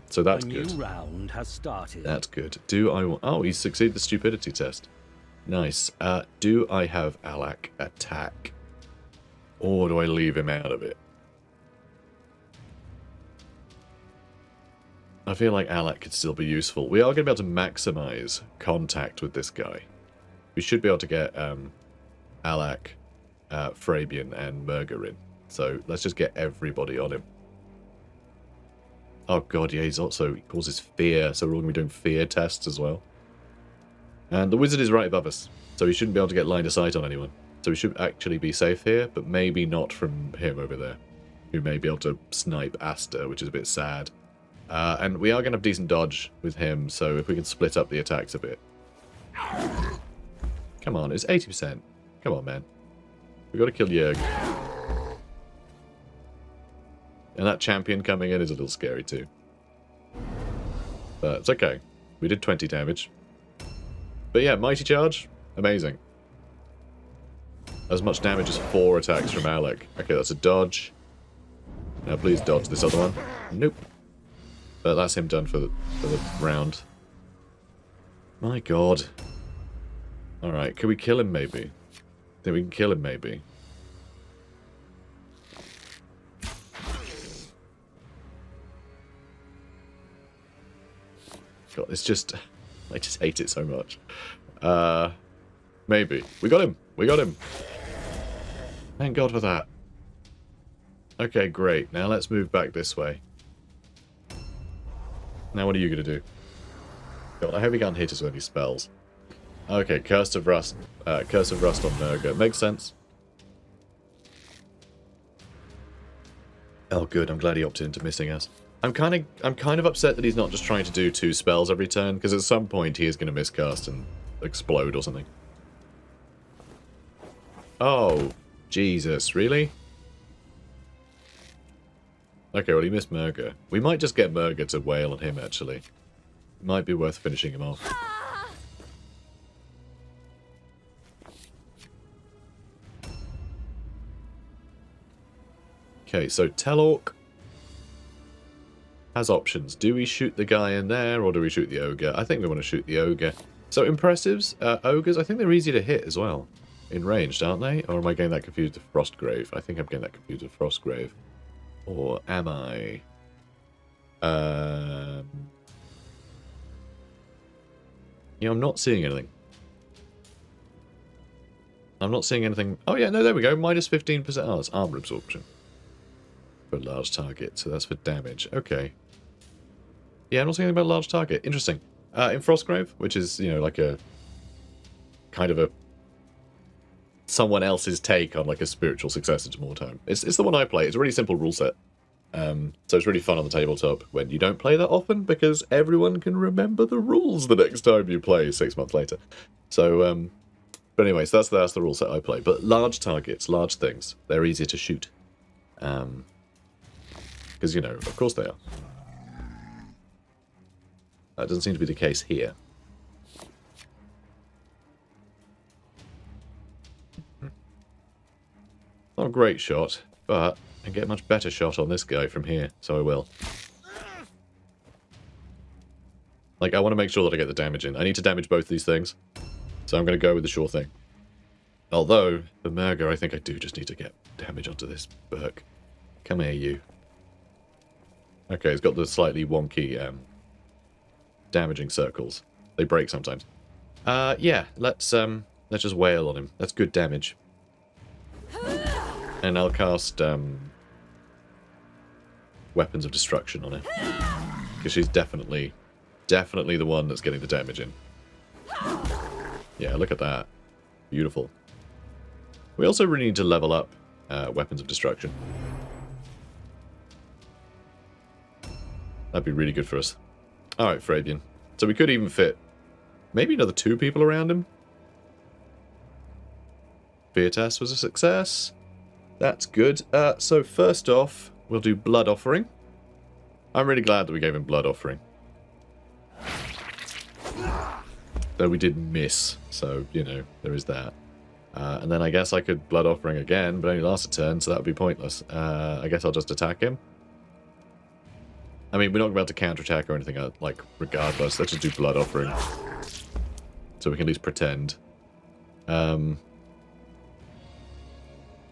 [SPEAKER 1] So that's good.
[SPEAKER 3] A new round has started.
[SPEAKER 1] That's good. Do I want... Oh, he succeeded the stupidity test. Nice. Do I have Alak attack? Or do I leave him out of it? I feel like Alak could still be useful. We are going to be able to maximize contact with this guy. We should be able to get Alak, Fabian, and Murger in. So let's just get everybody on him. Oh god, yeah, he causes fear, so we're all going to be doing fear tests as well. And the wizard is right above us, so he shouldn't be able to get line of sight on anyone. So we should actually be safe here, but maybe not from him over there, who may be able to snipe Asta, which is a bit sad. And we are going to have decent dodge with him, so if we can split up the attacks a bit. Come on, it's 80%. Come on, man. We've got to kill Jörg. And that champion coming in is a little scary too. But it's okay. We did 20 damage. But yeah, mighty charge. Amazing. As much damage as 4 attacks from Alak. Okay, that's a dodge. Now please dodge this other one. Nope. But that's him done for the round. My god. Alright, can we kill him maybe? I think we can kill him maybe. God, it's just... I just hate it so much. Maybe. We got him! We got him! Thank God for that. Okay, great. Now let's move back this way. Now what are you going to do? God, I hope he can't hit us with any spells. Okay, Curse of Rust on Murger. Makes sense. Oh good, I'm glad he opted into missing us. I'm kind of upset that he's not just trying to do 2 spells every turn, because at some point he is going to miscast and explode or something. Oh, Jesus, really? Okay, well he missed Murger. We might just get Murger to wail on him, actually. Might be worth finishing him off. Okay, so Telorc has options. Do we shoot the guy in there, or do we shoot the ogre? I think we want to shoot the ogre. So impressives, ogres, I think they're easy to hit as well. In ranged, aren't they? Or am I getting that confused with Frostgrave? I think I'm getting that confused with Frostgrave. Or am I? Yeah, I'm not seeing anything. I'm not seeing anything. Oh yeah, no, there we go. Minus 15%. Oh, it's armor absorption. For a large target, so that's for damage. Okay. Yeah, I'm not seeing anything about large target. Interesting. In Frostgrave, which is, you know, like a... kind of a... someone else's take on like a spiritual successor to Mordheim. It's the one I play. It's a really simple rule set. So it's really fun on the tabletop when you don't play that often, because everyone can remember the rules the next time you play 6 months later. So, but anyway, so that's the rule set I play. But large targets, large things, they're easier to shoot. Because, you know, of course they are. That doesn't seem to be the case here. Not a great shot, but I can get a much better shot on this guy from here, so I will. Like, I want to make sure that I get the damage in. I need to damage both these things, so I'm going to go with the sure thing. Although, for Murga, I think I do just need to get damage onto this Burk. Come here, you. Okay, it's got the slightly wonky damaging circles. They break sometimes. Yeah, let's just wail on him. That's good damage. And I'll cast Weapons of Destruction on her. Because she's definitely the one that's getting the damage in. Yeah, look at that. Beautiful. We also really need to level up Weapons of Destruction. That'd be really good for us. Alright, Fabian. So we could even fit maybe another 2 people around him. Fear test was a success. That's good. So first off, we'll do Blood Offering. I'm really glad that we gave him Blood Offering. Though we did miss, so, you know, there is that. And then I guess I could Blood Offering again, but only lasts a turn, so that would be pointless. I guess I'll just attack him. I mean, we're not about to counterattack or anything, like, regardless. Let's just do Blood Offering. So we can at least pretend.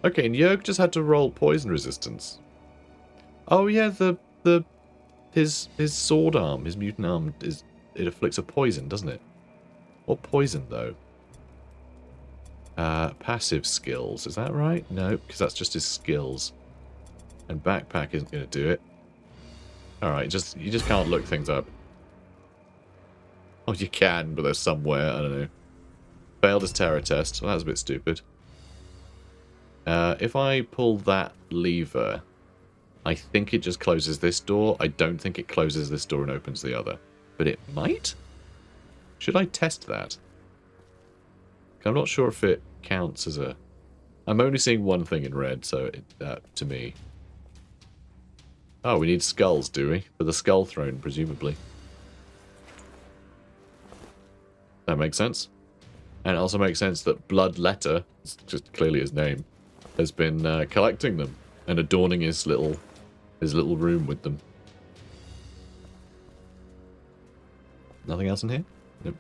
[SPEAKER 1] Okay, and Jörg just had to roll poison resistance. Oh yeah, his sword arm, his mutant arm, it afflicts a poison, doesn't it? What poison, though? Passive skills, is that right? No, because that's just his skills. And backpack isn't going to do it. Alright, you just can't look things up. Oh, you can, but they're somewhere, I don't know. Failed his terror test. Well, that was a bit stupid. If I pull that lever, I think it just closes this door. I don't think it closes this door and opens the other. But it might? Should I test that? I'm not sure if it counts as a... I'm only seeing one thing in red, so to me... Oh, we need skulls, do we? For the skull throne, presumably. That makes sense. And it also makes sense that Blood Letter, it's just clearly his name, has been collecting them and adorning his little room with them. Nothing else in here? Nope.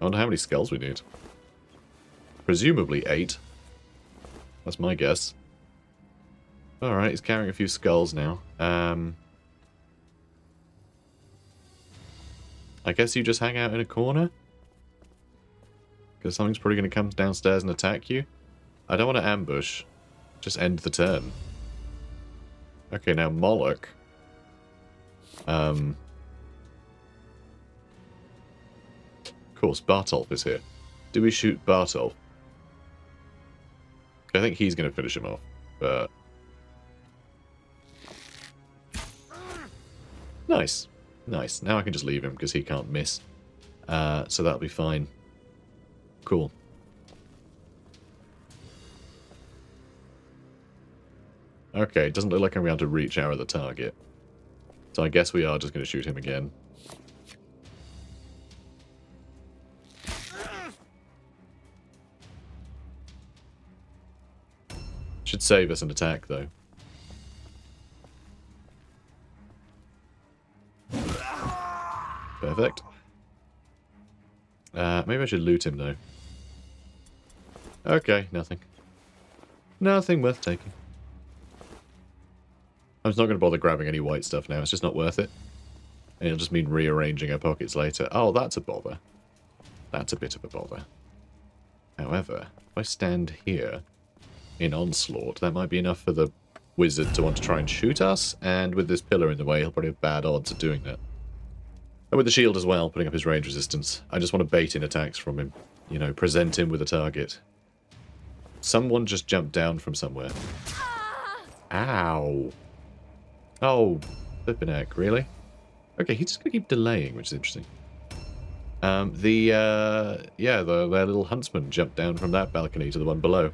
[SPEAKER 1] I wonder how many skulls we need. Presumably 8. That's my guess. Alright, he's carrying a few skulls now. I guess you just hang out in a corner? Because something's probably going to come downstairs and attack you. I don't want to ambush. Just end the turn. Okay, now Moloch. Of course, Bartolf is here. Do we shoot Bartolf? I think he's going to finish him off, but... Nice. Nice. Now I can just leave him because he can't miss. So that'll be fine. Cool. Okay, it doesn't look like I'm going to reach out at the target. So I guess we are just going to shoot him again. Should save us an attack, though. Perfect. Maybe I should loot him, though. Okay, nothing. Nothing worth taking. I'm just not going to bother grabbing any white stuff now. It's just not worth it. And it'll just mean rearranging our pockets later. Oh, that's a bother. That's a bit of a bother. However, if I stand here in Onslaught, that might be enough for the wizard to want to try and shoot us. And with this pillar in the way, he'll probably have bad odds of doing that. And with the shield as well, putting up his range resistance. I just want to bait in attacks from him. You know, present him with a target. Someone just jumped down from somewhere. Ow. Oh, flippin' heck, really? Okay, he's just gonna keep delaying, which is interesting. Yeah, their little huntsman jumped down from that balcony to the one below.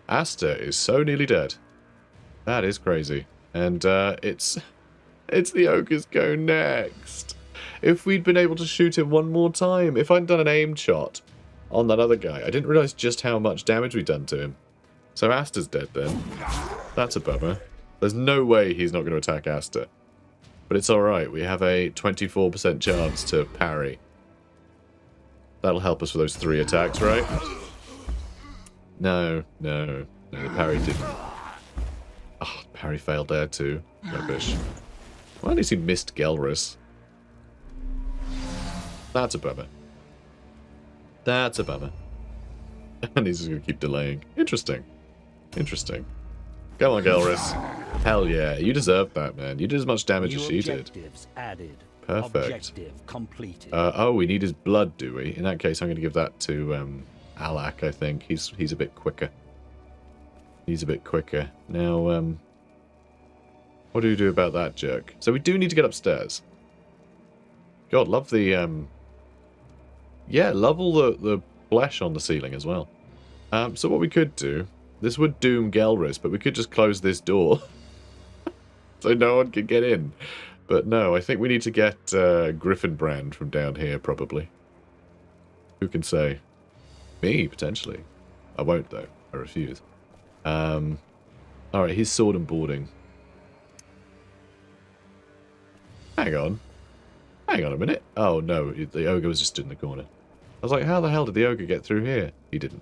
[SPEAKER 1] Asta is so nearly dead. That is crazy. And, it's the ogre's go next. If we'd been able to shoot him one more time, if I'd done an aim shot on that other guy, I didn't realise just how much damage we'd done to him. So Asta's dead then. That's a bummer. There's no way he's not going to attack Asta. But it's alright, we have a 24% chance to parry. That'll help us for those 3 attacks, right? No, the parry didn't. Oh, parry failed there too. Rubbish. Well, at least he missed Gelrus. That's a bummer. That's a bummer. And he's just going to keep delaying. Interesting. Interesting. Come on, Gelrus. Hell yeah, you deserved that, man. You did as much damage as she did.
[SPEAKER 3] Objectives added.
[SPEAKER 1] Perfect.
[SPEAKER 3] Objective completed.
[SPEAKER 1] Oh, we need his blood, do we? In that case, I'm going to give that to Alak, I think. He's a bit quicker. He's a bit quicker. Now, what do we do about that jerk? So we do need to get upstairs. God, love the, yeah, love all the flesh on the ceiling as well. So what we could do, this would doom Gelrus, but we could just close this door. So no one can get in. But no, I think we need to get Griffinbrand from down here, probably. Who can say? Me, potentially. I won't, though. I refuse. Alright, he's sword and boarding. Hang on. Hang on a minute. Oh, no, the ogre was just stood in the corner. I was like, how the hell did the ogre get through here? He didn't.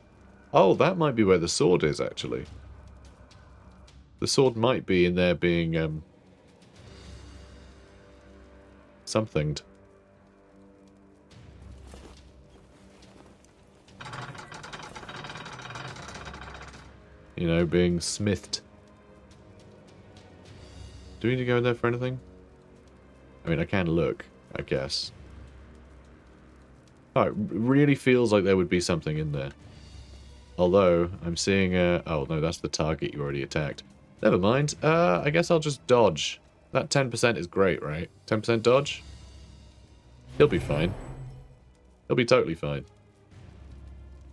[SPEAKER 1] Oh, that might be where the sword is, actually. The sword might be in there being, somethinged. You know, being smithed. Do we need to go in there for anything? I mean, I can look, I guess. Oh, it really feels like there would be something in there. Although, I'm seeing oh, no, that's the target you already attacked. Never mind. I guess I'll just dodge. That 10% is great, right? 10% dodge? He'll be fine. He'll be totally fine.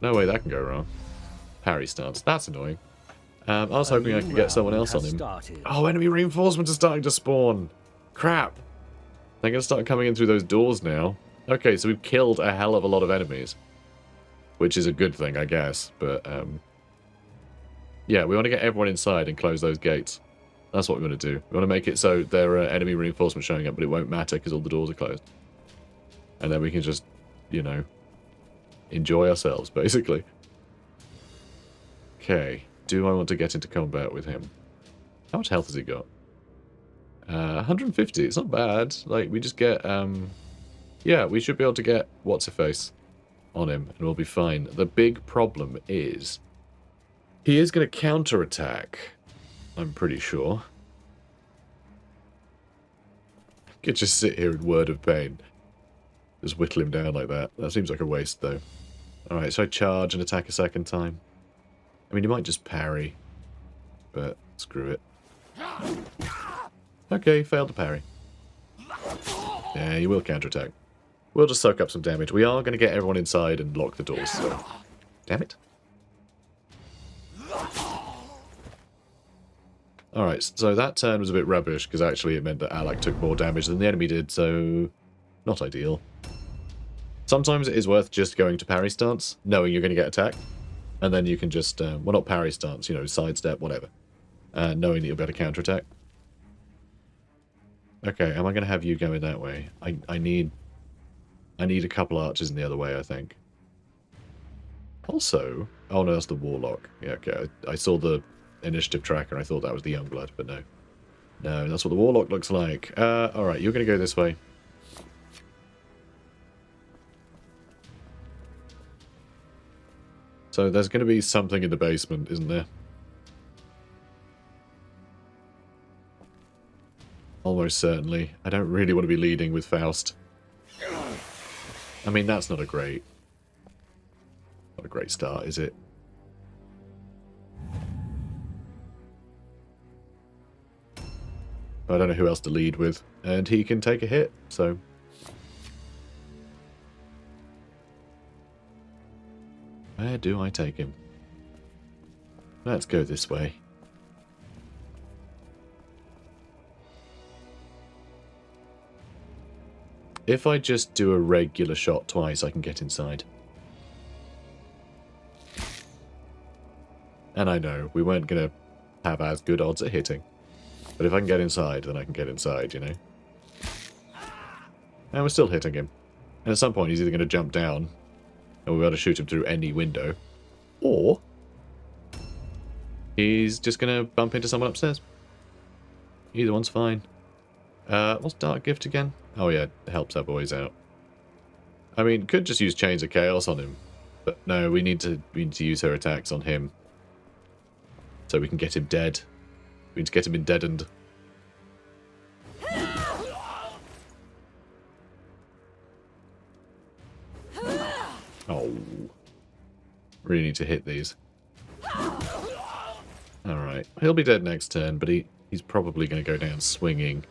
[SPEAKER 1] No way that can go wrong. Parry stance. That's annoying. I was hoping I could get someone else on him. Oh, enemy reinforcements are starting to spawn. Crap. They're going to start coming in through those doors now. Okay, so we've killed a hell of a lot of enemies. Which is a good thing, I guess. But, yeah, we want to get everyone inside and close those gates. That's what we want to do. We want to make it so there are enemy reinforcements showing up, but it won't matter because all the doors are closed. And then we can just, you know, enjoy ourselves, basically. Okay. Do I want to get into combat with him? How much health has he got? 150. It's not bad. Like, we just get, yeah, we should be able to get what's-her-face on him, and we'll be fine. The big problem is he is going to counterattack, I'm pretty sure. Could just sit here in word of pain. Just whittle him down like that. That seems like a waste, though. Alright, so I charge and attack a second time. I mean, you might just parry, but screw it. Okay, failed to parry. Yeah, you will counterattack. We'll just soak up some damage. We are going to get everyone inside and lock the doors, so... Damn it. Alright, so that turn was a bit rubbish, because actually it meant that Alak took more damage than the enemy did, so... Not ideal. Sometimes it is worth just going to parry stance, knowing you're going to get attacked. And then you can just, well, not parry stance, you know, sidestep, whatever. Knowing that you'll be able to counterattack. Okay, am I going to have you going that way? I need a couple archers in the other way, I think. Also... Oh, no, that's the Warlock. Yeah, okay. I saw the initiative tracker, and I thought that was the Youngblood, but no. No, that's what the Warlock looks like. Alright, you're going to go this way. So there's going to be something in the basement, isn't there? Almost certainly. I don't really want to be leading with Faust. I mean, that's not a great start, is it? I don't know who else to lead with. And he can take a hit, so... Where do I take him? Let's go this way. If I just do a regular shot twice, I can get inside. And I know, we weren't going to have as good odds at hitting. But if I can get inside, then I can get inside, you know? And we're still hitting him. And at some point, he's either going to jump down, and we've got to shoot him through any window, or he's just going to bump into someone upstairs. Either one's fine. What's Dark Gift again? Oh yeah, it helps our boys out. I mean, could just use Chains of Chaos on him, but no, we need to use her attacks on him, so we can get him dead. We need to get him deadened. Oh, really need to hit these. All right, he'll be dead next turn, but he's probably going to go down swinging.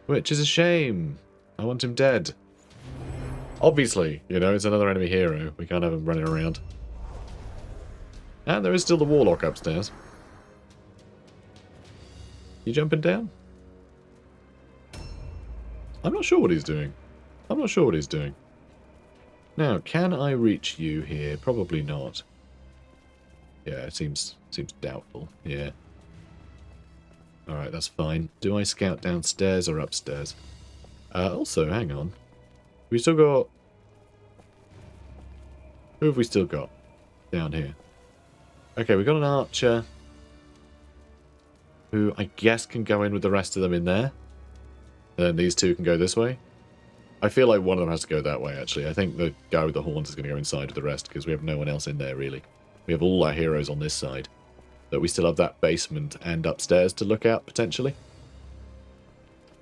[SPEAKER 1] Which is a shame. I want him dead. Obviously, you know, it's another enemy hero. We can't have him running around. And there is still the Warlock upstairs. You jumping down? I'm not sure what he's doing. I'm not sure what he's doing. Now, can I reach you here? Probably not. Yeah, it seems doubtful. Yeah. Alright, that's fine. Do I scout downstairs or upstairs? Also, hang on. We still got... Who have we still got down here? Okay, we've got an archer who I guess can go in with the rest of them in there. And then these two can go this way. I feel like one of them has to go that way, actually. I think the guy with the horns is going to go inside with the rest because we have no one else in there, really. We have all our heroes on this side. But we still have that basement and upstairs to look at, potentially.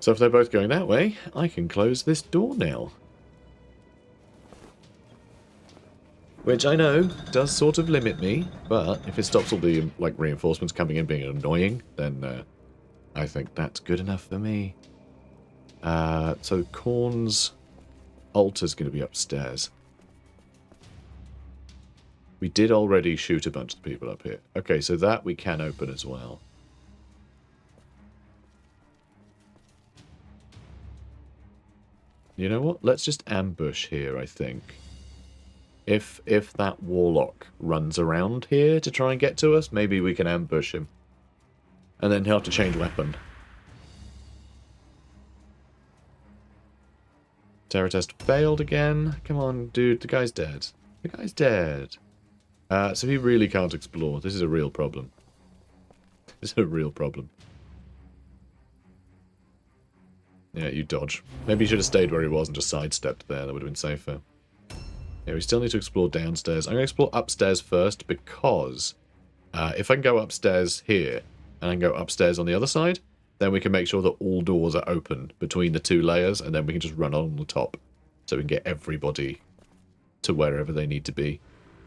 [SPEAKER 1] So if they're both going that way, I can close this door now. Which I know does sort of limit me, but if it stops all the like reinforcements coming in being annoying, then I think that's good enough for me. So Korn's altar's going to be upstairs. We did already shoot a bunch of people up here. Okay, so that we can open as well. You know what? Let's just ambush here, I think. If that warlock runs around here to try and get to us, maybe we can ambush him. And then he'll have to change weapon. Terror test failed again. Come on, dude. The guy's dead. The guy's dead. So he really can't explore. This is a real problem. This is a real problem. Yeah, you dodge. Maybe he should have stayed where he was and just sidestepped there. That would have been safer. Yeah, we still need to explore downstairs. I'm going to explore upstairs first because if I can go upstairs here and I can go upstairs on the other side, then we can make sure that all doors are open between the two layers and then we can just run on the top so we can get everybody to wherever they need to be.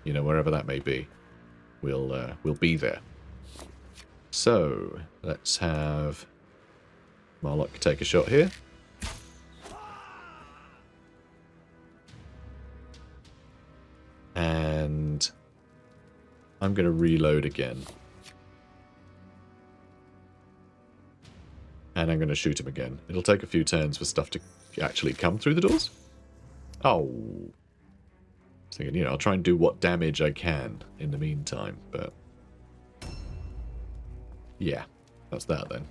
[SPEAKER 1] You know, wherever that may be, we'll be there. So, let's have Marlock take a shot here. And I'm going to reload again. And I'm going to shoot him again. It'll take a few turns for stuff to actually come through the doors. Oh. Thinking, you know, I'll try and do what damage I can in the meantime, but yeah, that's that then.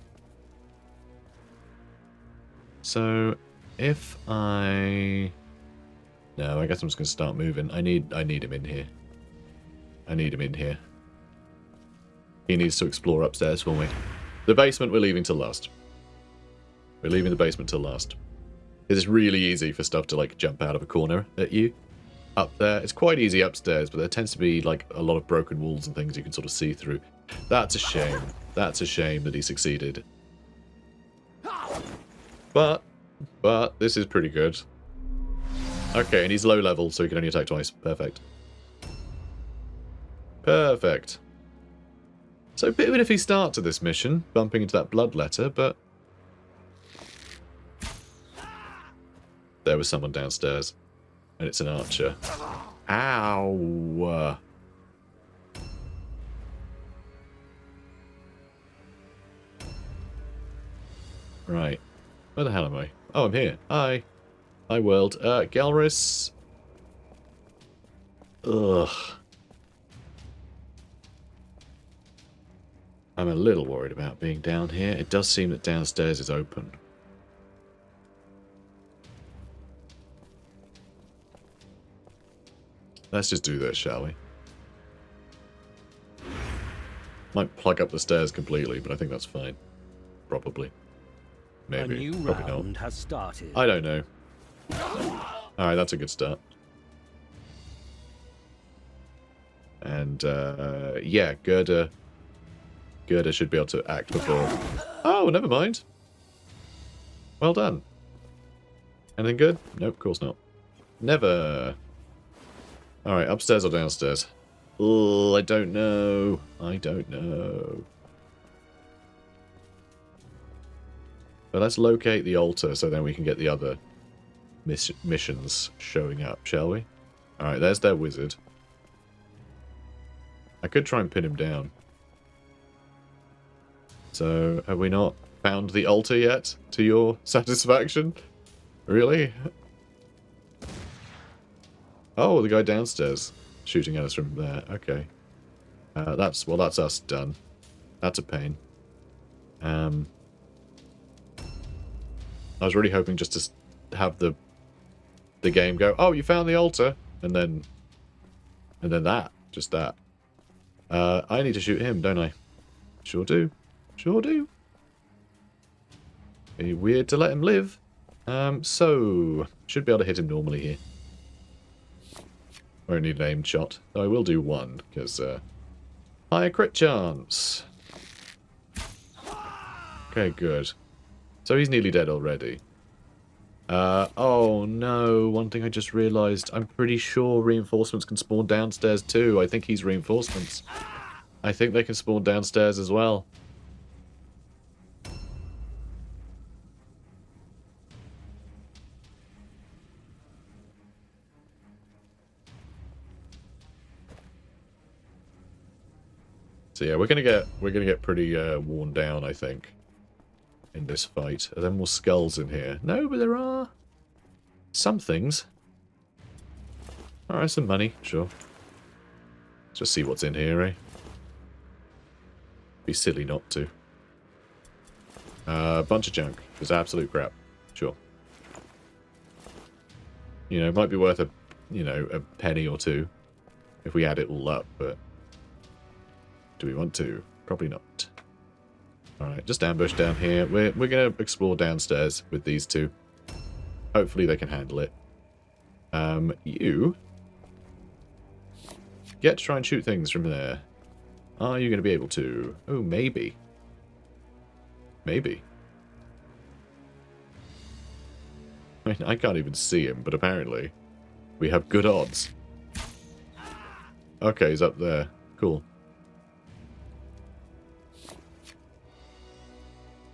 [SPEAKER 1] So if I no, I guess I'm just gonna start moving. I need him in here. I need him in here. He needs to explore upstairs for me. The basement we're leaving till last. We're leaving the basement till last. It's really easy for stuff to like jump out of a corner at you. Up there, it's quite easy upstairs, but there tends to be like a lot of broken walls and things you can sort of see through. That's a shame. That's a shame that he succeeded. But this is pretty good. Okay, and he's low level, so he can only attack twice. Perfect. Perfect. So a bit of an iffy start to this mission, bumping into that blood letter, but there was someone downstairs. And it's an archer. Ow! Right. Where the hell am I? Oh, I'm here. Hi. Hi, world. Galris. Ugh. I'm a little worried about being down here. It does seem that downstairs is open. Let's just do this, shall we? Might plug up the stairs completely, but I think that's fine. Probably. Maybe.
[SPEAKER 3] A new
[SPEAKER 1] Probably
[SPEAKER 3] round
[SPEAKER 1] not.
[SPEAKER 3] has started.
[SPEAKER 1] I don't know. Alright, that's a good start. And, yeah, Gerda should be able to act before... Oh, never mind. Well done. Anything good? Nope, of course not. Never. Alright, upstairs or downstairs? Oh, I don't know. I don't know. But let's locate the altar so then we can get the other missions showing up, shall we? Alright, there's their wizard. I could try and pin him down. So, have we not found the altar yet, to your satisfaction? Really? Oh, the guy downstairs shooting at us from there. Okay. That's us done. That's a pain. I was really hoping just to have the game go, oh, you found the altar, and then that, just that. I need to shoot him, don't I? Sure do. Sure do. Be weird to let him live. So should be able to hit him normally here. Won't need an aimed shot. Though I will do one, because higher crit chance. Okay, good. So he's nearly dead already. Oh no, one thing I just realised. I'm pretty sure reinforcements can spawn downstairs too. I think he's reinforcements. I think they can spawn downstairs as well. So yeah, we're gonna get pretty worn down, I think, in this fight. Are there more skulls in here? No, but there are some things. Alright, some money, sure. Just see what's in here, eh? Be silly not to. A bunch of junk. Just absolute crap. Sure. You know, it might be worth a penny or two if we add it all up, but do we want to? Probably not. Alright, just ambush down here. We're going to explore downstairs with these two. Hopefully they can handle it. You get to try and shoot things from there. Are you going to be able to? Oh, maybe. Maybe. I mean, I can't even see him, but apparently we have good odds. Okay, he's up there. Cool.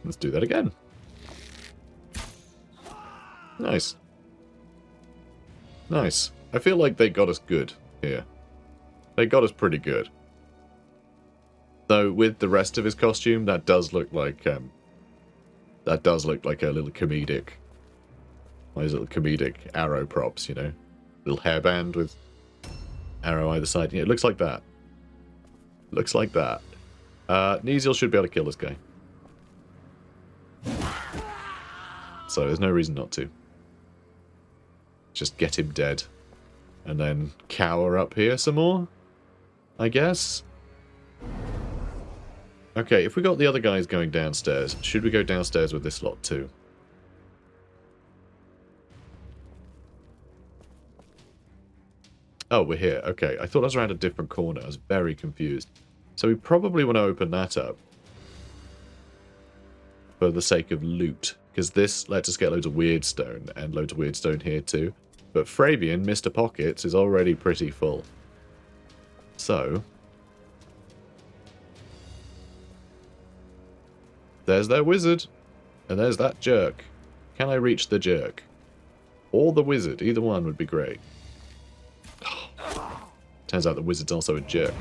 [SPEAKER 1] Let's do that again. Nice. Nice. I feel like they got us good here. They got us pretty good. Though with the rest of his costume, that does look like a little comedic. Those little comedic arrow props, you know, little hairband with arrow either side. Yeah, it looks like that. Looks like that. Neziel should be able to kill this guy. So there's no reason not to. Just get him dead. And then cower up here some more, I guess. Okay, if we got the other guys going downstairs, should we go downstairs with this lot too? Oh, we're here. Okay, I thought I was around a different corner. I was very confused. So we probably want to open that up. For the sake of loot. Because this lets us get loads of weird stone, and loads of weird stone here too. But Fabian, Mr. Pockets, is already pretty full. So there's their wizard. And there's that jerk. Can I reach the jerk? or the wizard. Either one would be great. Turns out the wizard's also a jerk.